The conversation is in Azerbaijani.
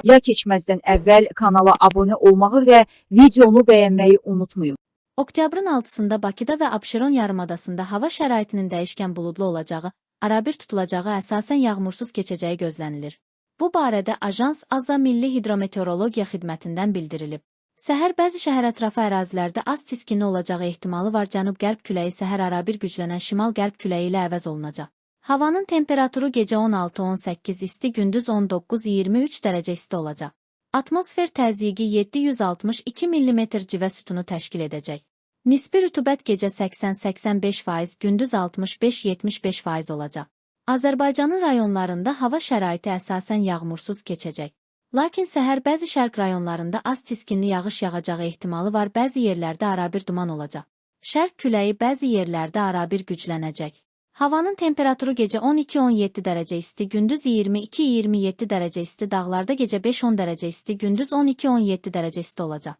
Ya keçməzdən əvvəl kanala abunə olmağı və videonu bəyənməyi unutmayın. Oktyabrın 6-sında Bakıda və Abşeron yarımadasında hava şəraitinin dəyişkən buludlu olacağı, arabir tutulacağı, əsasən yağmursuz keçəcəyi gözlənilir. Bu barədə Ajans AZA Milli Hidrometeorologiya Xidmətindən bildirilib. Səhər bəzi şəhərətrafı ərazilərdə az çiskinli olacağı ehtimalı var. Cənub-qərb küləyi səhər arabir güclənən şimal-qərb küləyi ilə əvəz olunacaq. Havanın temperaturu gecə 16-18 isti, gündüz 19-23 dərəcə isti olacaq. Atmosfer təzyiqi 762 mm civə sütunu təşkil edəcək. Nisbi rütubət gecə 80-85%, gündüz 65-75% olacaq. Azərbaycanın rayonlarında hava şəraiti əsasən yağmursuz keçəcək. Lakin səhər bəzi şərq rayonlarında az çiskinli yağış yağacağı ehtimalı var, bəzi yerlərdə arabir duman olacaq. Şərq küləyi bəzi yerlərdə arabir güclənəcək. Havanın temperaturu gecə 12-17 dərəcə isti, gündüz 22-27 dərəcə isti, dağlarda gecə 5-10 dərəcə isti, gündüz 12-17 dərəcə isti olacaq.